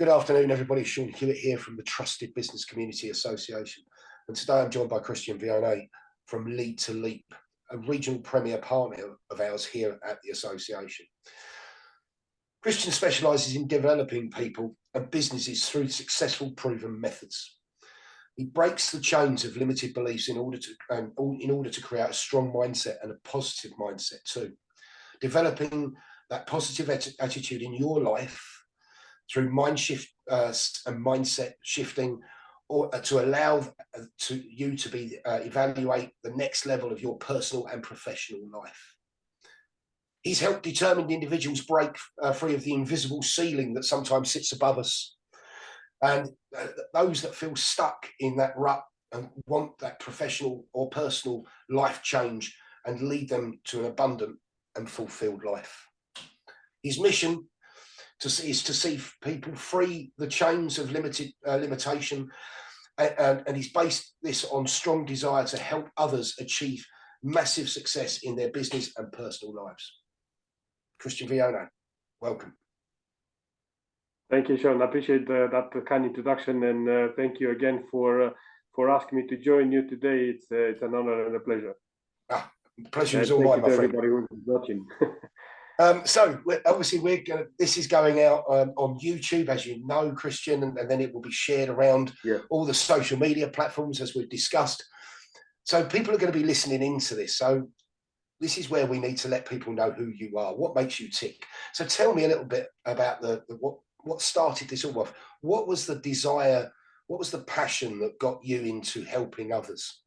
Good afternoon, everybody. Sean Hewitt here from the Trusted Business Community Association. And today I'm joined by Cristian Voinea from Lead to Leap, a regional premier partner of ours here at the association. Cristian specialises in developing people and businesses through successful proven methods. He breaks the chains of limited beliefs in order to create a strong mindset and a positive mindset too. Developing that positive attitude in your life through mind shift and mindset shifting, or to allow you to evaluate the next level of your personal and professional life. He's helped determined individuals break free of the invisible ceiling that sometimes sits above us, and those that feel stuck in that rut and want that professional or personal life change and lead them to an abundant and fulfilled life. His mission is to see people free the chains of limitation, and he's based this on strong desire to help others achieve massive success in their business and personal lives. Cristian Voinea, welcome. Thank you, Sean. I appreciate that kind introduction, and thank you again for asking me to join you today. It's an honor and a pleasure. Pleasure is all mine, my friend. Everybody who's watching. So obviously this is going out on YouTube, as you know, Cristian, and then it will be shared around all the social media platforms as we've discussed. So people are going to be listening into this. So this is where we need to let people know who you are, what makes you tick. So tell me a little bit about what started this all off. What was the desire? What was the passion that got you into helping others?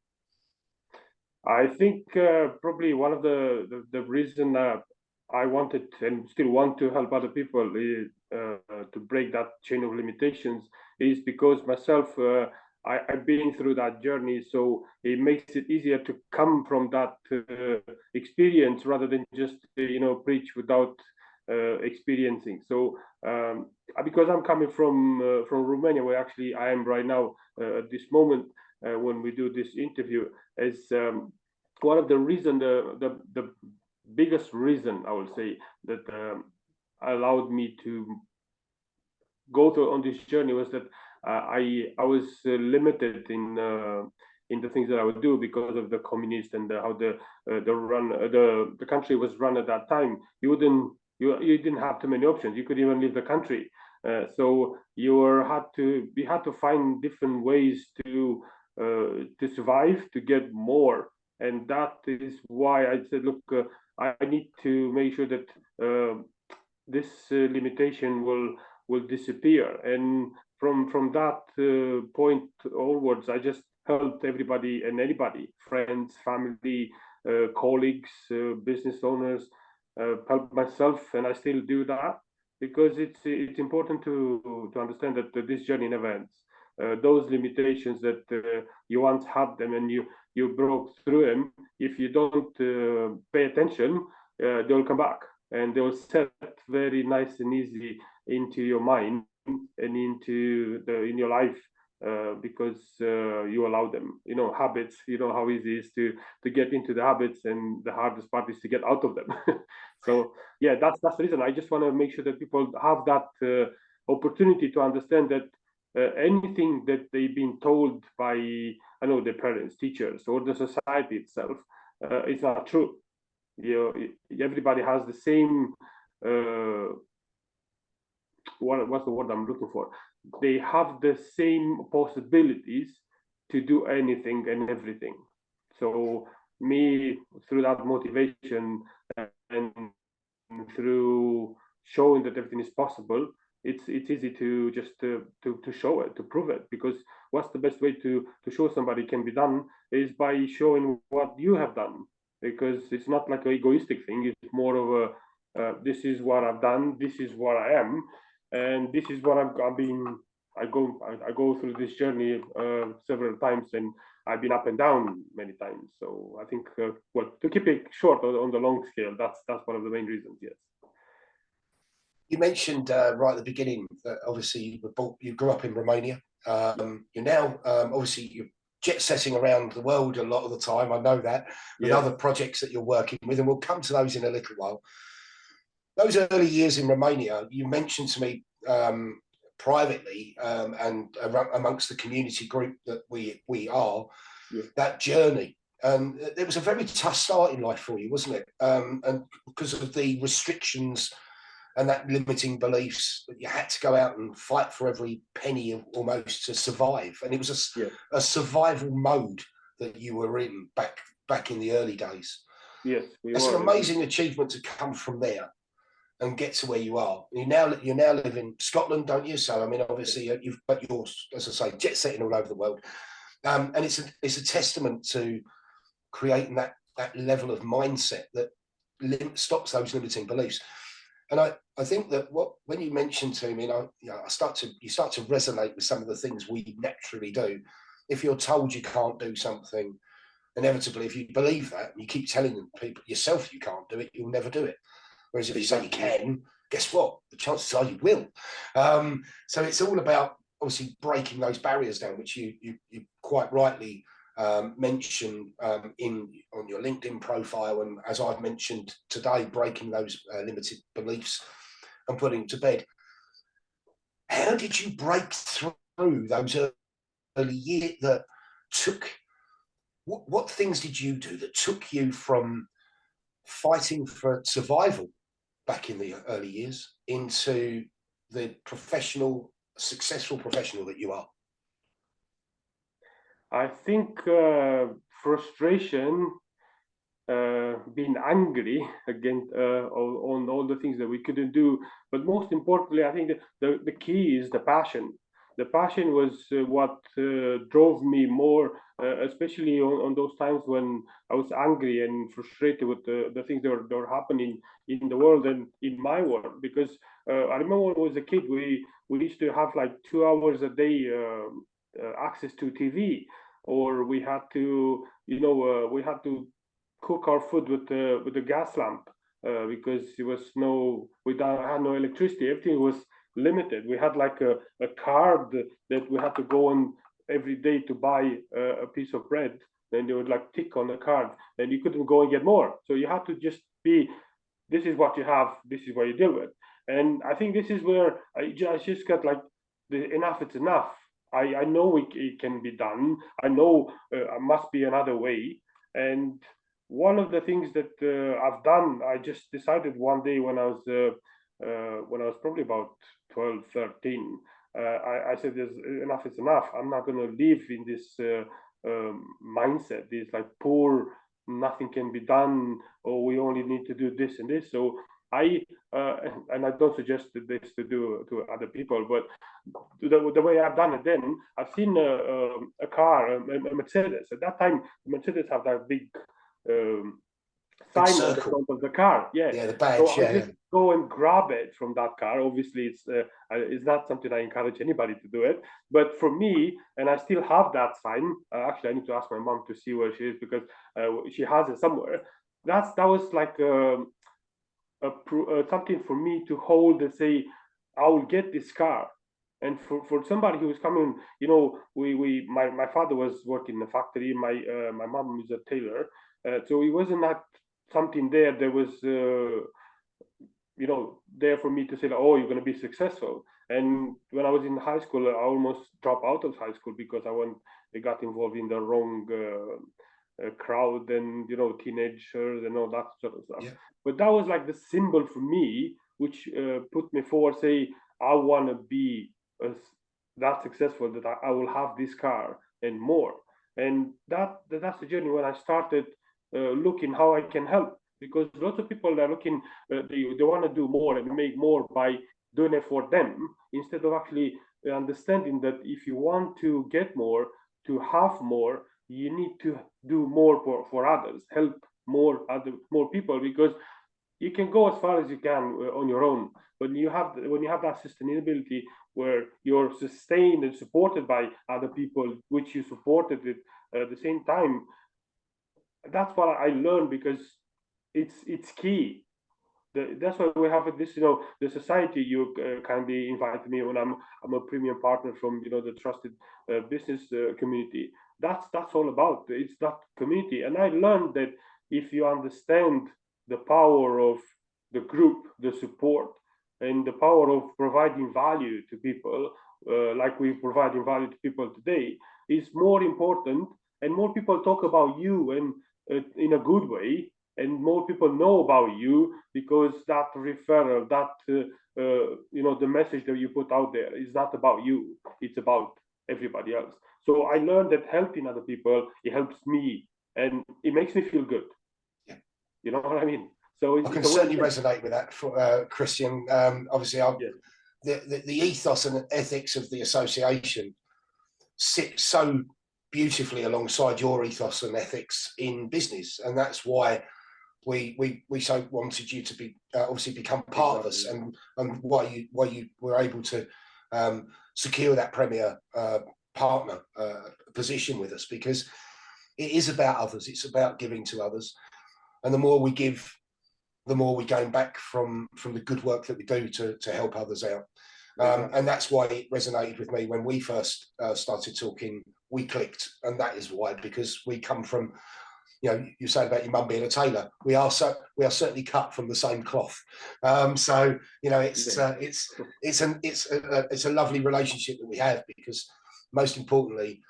I think probably one of the reason I wanted and still want to help other people to break that chain of limitations is because myself, I've been through that journey, so it makes it easier to come from that experience rather than just preach without experiencing. So because I'm coming from Romania, where actually I am right now at this moment when we do this interview, is one of the reasons, the biggest reason I would say that allowed me to go on this journey was that I was limited in the things that I would do because of the communist and how the country was run at that time. You didn't have too many options. You could even leave the country. So you had to find different ways to survive, to get more, and that is why I said, look, I need to make sure that this limitation will disappear. And from that point onwards, I just helped everybody and anybody, friends, family, colleagues, business owners, help myself, and I still do that because it's important to understand that this journey never ends. Those limitations that you once had them and you broke through them, if you don't pay attention, they'll come back and they'll set very nice and easy into your mind and in your life because you allow them. Habits, how easy it is to get into the habits, and the hardest part is to get out of them. So yeah, that's the reason. I just want to make sure that people have that opportunity to understand that anything that they've been told by, their parents, teachers, or the society itself, is not true. Everybody has the same. What's the word I'm looking for? They have the same possibilities to do anything and everything. So me, through that motivation and through showing that everything is possible, it's easy to just to show it, to prove it, because what's the best way to show somebody can be done is by showing what you have done, because it's not like an egoistic thing. It's more of a this is what I've done, this is what I am, and this is what I've been. I go through this journey several times, and I've been up and down many times. So I think to keep it short on the long scale, that's one of the main reasons. Yes. You mentioned right at the beginning that obviously you grew up in Romania. You're now obviously you're jet setting around the world a lot of the time. I know that with other projects that you're working with, and we'll come to those in a little while. Those early years in Romania, you mentioned to me privately and amongst the community group that we are, Yeah. that journey. And it was a very tough start in life for you, wasn't it? And because of the restrictions and that limiting beliefs, you had to go out and fight for every penny almost to survive. And it was a survival mode that you were in back in the early days. Yes, It's an amazing achievement to come from there and get to where you are. You now live in Scotland, don't you? So I mean, obviously, but you're, as I say, jet setting all over the world, and it's a testament to creating that level of mindset that stops those limiting beliefs. And I think that when you mentioned to me, you start to resonate with some of the things we naturally do. If you're told you can't do something, inevitably, if you believe that and you keep telling people yourself you can't do it, you'll never do it. Whereas if you say you can, guess what? The chances are you will. So it's all about obviously breaking those barriers down, which you quite rightly mentioned on your LinkedIn profile, and as I've mentioned today, breaking those limited beliefs and putting them to bed. How did you break through those early years that took? What things did you do that took you from fighting for survival back in the early years into the successful professional that you are? I think frustration, being angry against on all the things that we couldn't do, but most importantly, I think the key is the passion. The passion was what drove me more, especially on those times when I was angry and frustrated with the things that were happening in the world and in my world. Because I remember when I was a kid, we used to have like 2 hours a day access to TV, or we had to, we had to cook our food with the gas lamp because it was we had no electricity. Everything was limited. We had like a card that we had to go on every day to buy a piece of bread. Then they would like tick on the card, and you couldn't go and get more. So you had to just be, this is what you have, this is what you deal with. And I think this is where I just got like enough. It's enough. I know it can be done. I know must be another way. And one of the things that I've done, I just decided one day when I was probably about 12, 13, I said, enough is enough. I'm not going to live in this mindset, this like poor, nothing can be done, or we only need to do this and this. So and I don't suggest this to do to other people, but the way I've done it, then I've seen a car, a Mercedes. At that time, Mercedes have that big sign on the front of the car. Yeah, the badge. So I just go and grab it from that car. Obviously, it's not something I encourage anybody to do it. But for me, and I still have that sign. Actually, I need to ask my mom to see where she is, because she has it somewhere. That was like something for me to hold and say, I will get this car. And for somebody who was coming, my father was working in a factory. My mom is a tailor, so it wasn't that something there was there for me to say, oh, you're going to be successful. And when I was in high school, I almost dropped out of high school because I got involved in the wrong crowd, and teenagers and all that sort of stuff. But that was like the symbol for me, which put me forward, say, I want to be that successful, that I will have this car and more. And that's the journey when I started looking how I can help, because lots of people are looking, they want to do more and make more by doing it for them, instead of actually understanding that if you want to get more, to have more, you need to do more for others, help more people, because you can go as far as you can on your own. But when you have that sustainability where you're sustained and supported by other people, which you supported at the same time, that's what I learned, because it's key. That's why we have this, the society. You kindly invited me when I'm a premium partner from the trusted business community. That's all about. It's that community, and I learned that if you understand the power of the group, the support, and the power of providing value to people, like we're providing value to people today, is more important. And more people talk about you, and in a good way, and more people know about you, because that referral, that the message that you put out there is not about you, it's about everybody else. So I learned that helping other people, it helps me, and it makes me feel good. Yeah. You know what I mean? So I can certainly resonate with that, Cristian. Obviously, the ethos and ethics of the association sit so beautifully alongside your ethos and ethics in business, and that's why we so wanted you to be obviously become part of us, and why you were able to secure that premier partner position with us, because it is about others. It's about giving to others, and the more we give, the more we gain back from the good work that we do to help others out. And that's why it resonated with me when we first started talking. We clicked, and that is why, because we come from, you say about your mum being a tailor. We are certainly cut from the same cloth. So it's a lovely relationship that we have, because most importantly,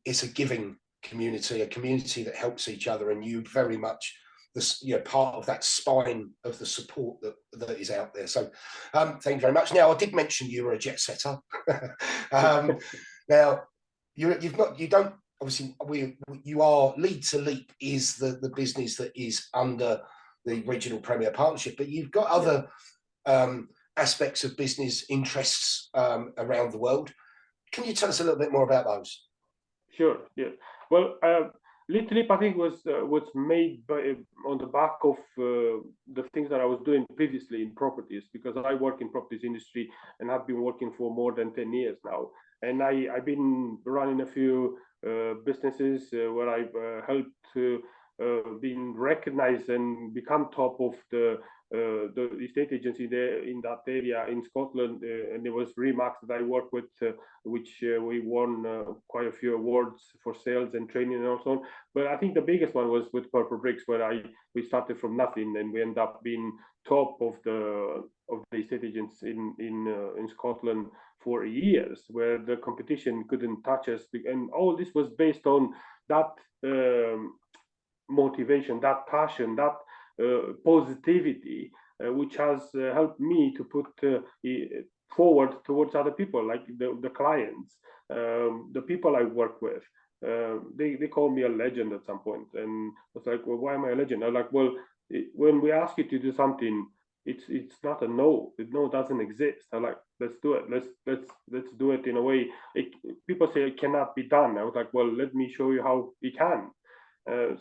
it's a giving community, a community that helps each other, and you very much part of that spine of the support that is out there. So thank you very much. Now, I did mention you were a jet setter. Now you don't obviously, you are Lead to Leap is the business that is under the Regional Premier Partnership, but you've got other aspects of business interests around the world. Can you tell us a little bit more about those? Sure. Yeah. Well, Lead to Leap, I think, was made on the back of the things that I was doing previously in properties, because I work in properties industry and I've been working for more than 10 years now. And I've been running a few businesses where I've helped being recognized and become top of the estate agency there in that area in Scotland, and there was Remax that I worked with, which we won quite a few awards for sales and training and so on. But I think the biggest one was with Purple Bricks, where we started from nothing and we end up being top of the estate agents in Scotland for years, where the competition couldn't touch us, and all this was based on that motivation, that passion, that positivity, which has helped me to put forward towards other people, like the clients, the people I work with. They call me a legend at some point, and I was like, well, why am I a legend? I'm like, well, when we ask you to do something, it's not a no. The no doesn't exist. I'm like, let's do it. Let's do it in a way. People say it cannot be done. I was like, well, let me show you how it can.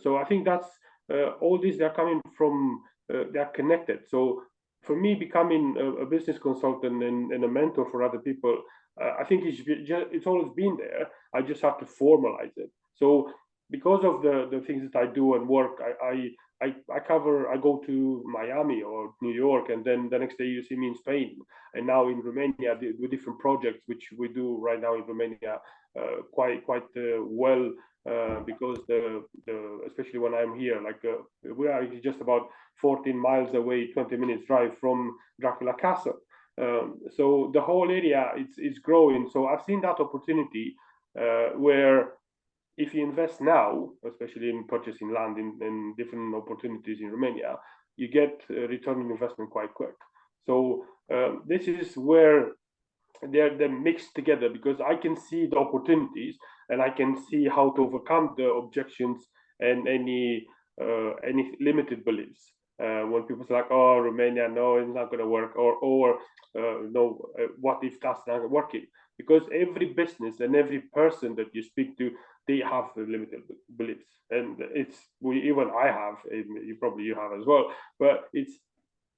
So I think that's all these, they're coming from, they're connected. So for me, becoming a business consultant and a mentor for other people, I think it's always been there. I just have to formalize it. So because of the things that I do and work, I go to Miami or New York, and then the next day you see me in Spain, and now in Romania with different projects, which we do right now in Romania quite well. Because especially when I'm here, like we are just about 14 miles away, 20 minutes drive from Dracula Castle. So the whole area is growing. So I've seen that opportunity where if you invest now, especially in purchasing land in different opportunities in Romania, you get return on investment quite quick. So this is where they're mixed together, because I can see the opportunities and I can see how to overcome the objections and any limited beliefs. When people say like, "Oh, Romania, no, it's not going to work," or no, what if that's not working? Because every business and every person that you speak to, they have limited beliefs, and even I have, you have as well. But it's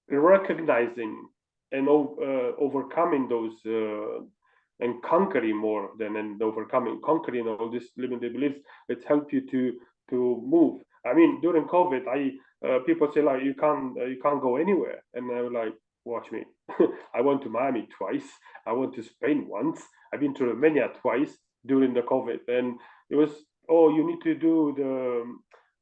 recognizing and overcoming those and conquering more than conquering all these limited beliefs that help you to move. I mean, during COVID, people say like you can't go anywhere, and I was like, watch me. I went to Miami twice. I went to Spain once. I've been to Romania twice during the COVID, and it was, oh, you need to do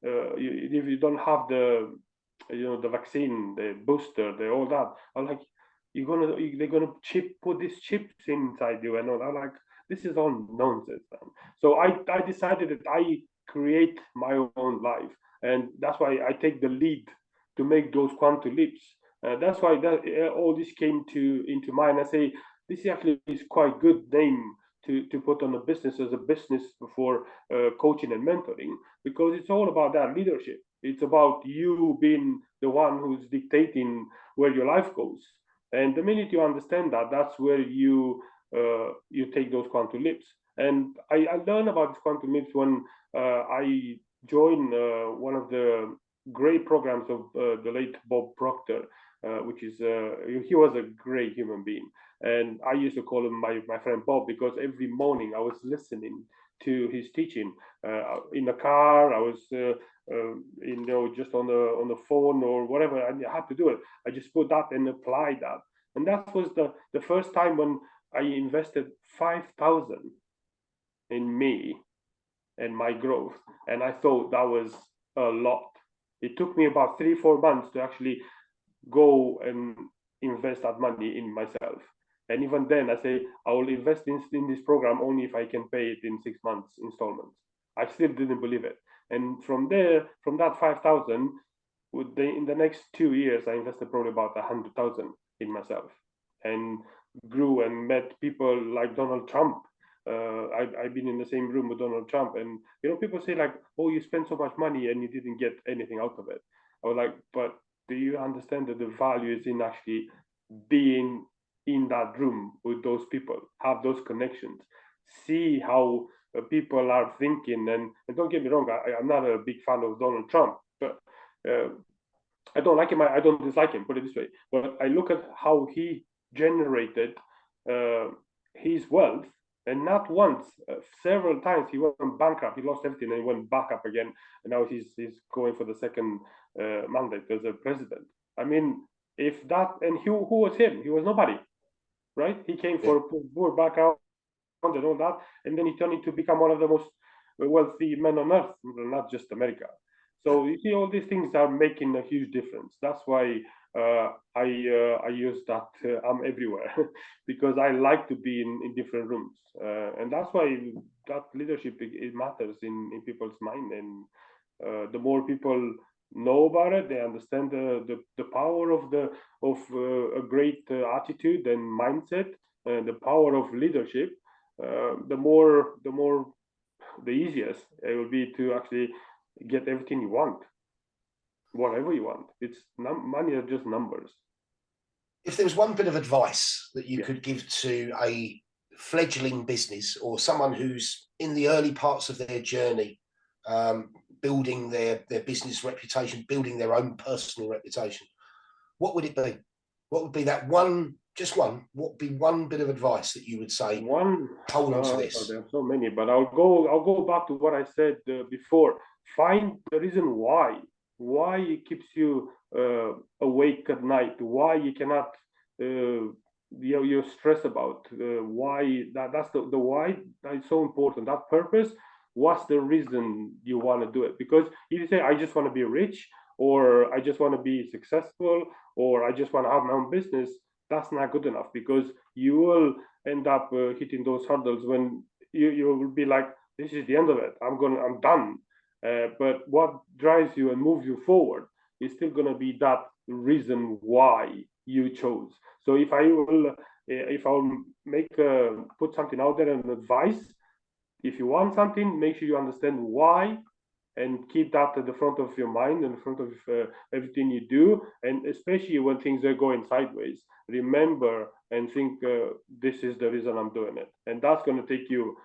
if you don't have the vaccine, the booster, all that. I'm like, they're gonna put these chips inside you and all. I'm like, this is all nonsense, man. So I decided that I create my own life, and that's why I take the lead to make those quantum leaps. That's why all this came to into mind. I say this actually is quite good name to put on a business as a business for coaching and mentoring, because it's all about that leadership. It's about you being the one who's dictating where your life goes. And the minute you understand that, that's where you take those quantum leaps. And I learned about these quantum leaps when I joined one of the great programs of the late Bob Proctor, which is he was a great human being, and I used to call him my friend Bob, because every morning I was listening to his teaching in the car. I was just on the phone or whatever. I had to do it. I just put that and applied that, and that was the first time when I invested 5,000 in me and my growth, and I thought that was a lot. It took me about 3-4 months to actually go and invest that money in myself. And even then, I say I will invest in this program only if I can pay it in 6 months installments. I still didn't believe it. And from there, from that 5,000, in the next 2 years, I invested probably about 100,000 in myself, and grew and met people like Donald Trump. I've been in the same room with Donald Trump, and people say like, "Oh, you spent so much money and you didn't get anything out of it." I was like, "But do you understand that the value is in actually being in that room with those people, have those connections, see how people are thinking?" And don't get me wrong, I'm not a big fan of Donald Trump, but uh, I don't like him. I don't dislike him. Put it this way. But I look at how he generated uh, his wealth, and not once, several times he went bankrupt. He lost everything and he went back up again. And now he's going for the second mandate as a president. I mean, if that, and who was him? He was nobody, right? He came Yeah. for a poor background and all that, and then he turned into become one of the most wealthy men on earth, not just America. Yeah. So you see, all these things are making a huge difference. That's why I use that I'm everywhere because I like to be in different rooms, and that's why that leadership it matters in people's mind, and the more people know about it, they understand the power of a great attitude and mindset, the power of leadership. The easiest it will be to actually get everything you want, whatever you want. It's money are just numbers. If there was one bit of advice that you Yeah. could give to a fledgling business or someone who's in the early parts of their journey, building their business reputation, building their own personal reputation, what would it be? What would be that one, just one, what would be one bit of advice that you would say, One, hold on to this? there are so many, but I'll go back to what I said before. Find the reason why it keeps you awake at night, why you cannot you're stressed about, why that's the why that is so important. That purpose, what's the reason you want to do it? Because if you say I just want to be rich, or I just want to be successful, or I just want to have my own business, that's not good enough, because you will end up hitting those hurdles when you will be like, this is the end of it, I'm done. But what drives you and moves you forward is still going to be that reason why you chose. So if I'll make put something out there and advice, if you want something, make sure you understand why, and keep that at the front of your mind and in front of everything you do. And especially when things are going sideways, remember and think, this is the reason I'm doing it, and that's going to take you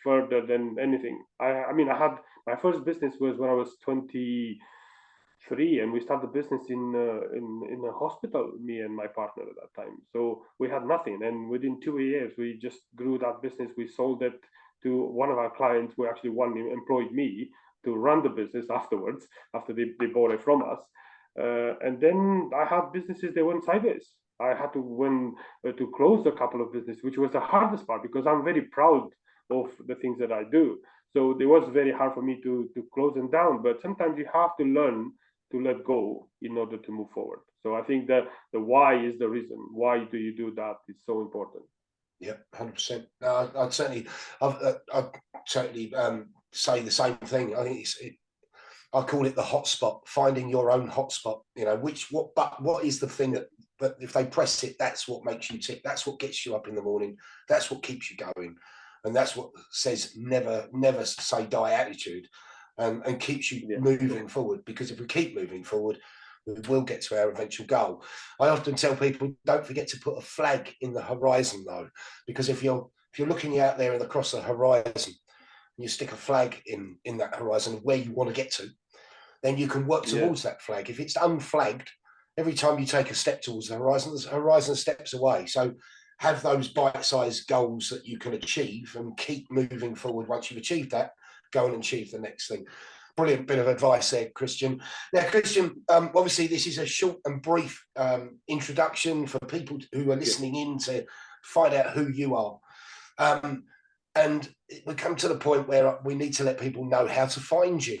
further than anything. I mean, I had my first business was when I was 23, and we started the business in a hospital, me and my partner at that time. So we had nothing, and within 2 years we just grew that business. We sold it to one of our clients, who actually one employed me to run the business afterwards, after they bought it from us. And then I had businesses that went sideways. I had to close a couple of businesses, which was the hardest part, because I'm very proud of the things that I do. So it was very hard for me to close them down. But sometimes you have to learn to let go in order to move forward. So I think that the why is the reason. Why do you do that? It's so important. Yeah, 100%. No, I'd certainly say the same thing. I think I call it the hotspot, finding your own hotspot. You know, what is the thing that if they press it, that's what makes you tick. That's what gets you up in the morning. That's what keeps you going, and that's what says never say die attitude, and keeps you moving forward. Because if we keep moving forward, we will get to our eventual goal. I often tell people, don't forget to put a flag in the horizon, though, because if you're looking out there and across the horizon, you stick a flag in that horizon of where you want to get to, then you can work towards that flag. If it's unflagged, every time you take a step towards the horizon steps away. So have those bite-sized goals that you can achieve and keep moving forward. Once you've achieved that, go and achieve the next thing. Brilliant bit of advice there, Cristian. Now, Cristian, obviously this is a short and brief introduction for people who are listening in to find out who you are. And we come to the point where we need to let people know how to find you.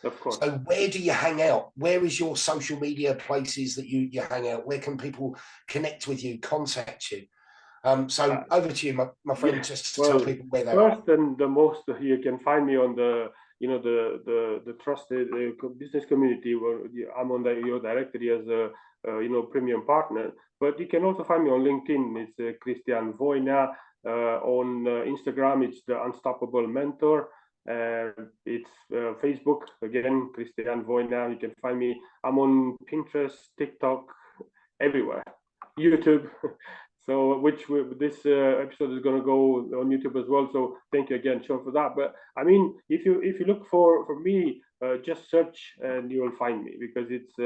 Of course. So where do you hang out? Where is your social media places that you hang out? Where can people connect with you, contact you? So over to you, my friend, just to tell people where they are. First and the most, you can find me on the the trusted business community where I'm on your directory as a premium partner. But you can also find me on LinkedIn. It's Cristian Voinea. On Instagram, it's the Unstoppable Mentor. It's Facebook, again, Cristian Voinea. You can find me. I'm on Pinterest, TikTok, everywhere, YouTube. So this episode is going to go on YouTube as well. So thank you again, Sean, for that. But I mean, if you look for me, just search and you will find me, because it's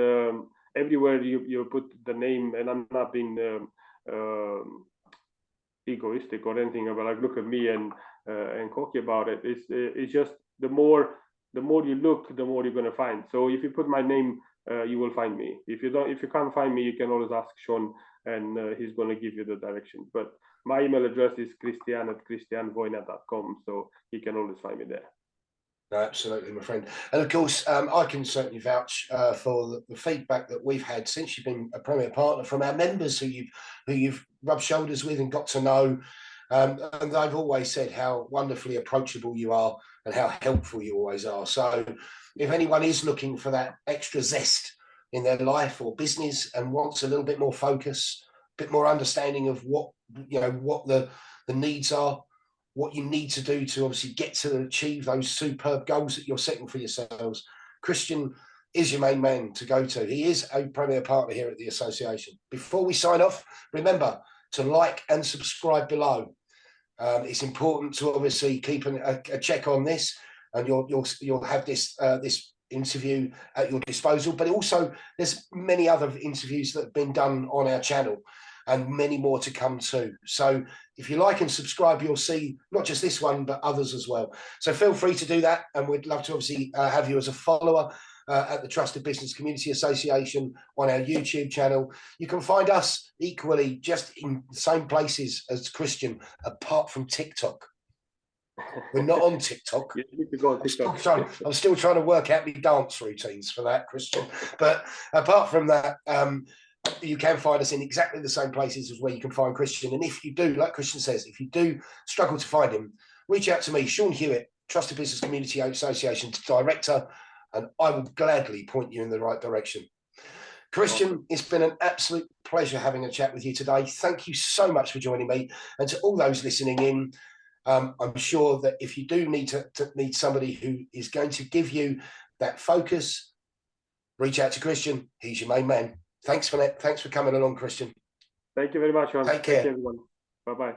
everywhere you put the name. And I'm not being egoistic or anything, but like, look at me and cocky about it. It's just the more you look, the more you're going to find. So if you put my name, you will find me. If you can't find me, you can always ask Sean, and he's going to give you the direction. But my email address is cristian@cristianvoinea.com, so you can always find me there. No, absolutely, my friend. And of course, I can certainly vouch for the feedback that we've had since you've been a Premier Partner from our members who you've rubbed shoulders with and got to know. And they've always said how wonderfully approachable you are and how helpful you always are. So if anyone is looking for that extra zest in their life or business and wants a little bit more focus, a bit more understanding of what the needs are, what you need to do to obviously get to achieve those superb goals that you're setting for yourselves, Cristian is your main man to go to. He is a Premier Partner here at the association. Before we sign off, remember to like and subscribe below. It's important to obviously keep a check on this, and you'll have this interview at your disposal. But also, there's many other interviews that have been done on our channel, and many more to come too. So if you like and subscribe, you'll see not just this one, but others as well. So feel free to do that. And we'd love to obviously have you as a follower at the Trusted Business Community Association on our YouTube channel. You can find us equally just in the same places as Cristian, apart from TikTok. We're not on TikTok. You need to go on TikTok. I'm still trying to work out my dance routines for that, Cristian. But apart from that, you can find us in exactly the same places as where you can find Cristian. And if you do, like Cristian says, if you do struggle to find him, reach out to me, Sean Hewitt, Trusted Business Community Association Director, and I will gladly point you in the right direction. Cristian, it's been an absolute pleasure having a chat with you today. Thank you so much for joining me. And to all those listening in, I'm sure that if you do need to need somebody who is going to give you that focus, reach out to Cristian. He's your main man. Thanks for that. Thanks for coming along, Cristian. Thank you very much, Sean. Take care. Thank you, everyone. Bye-bye.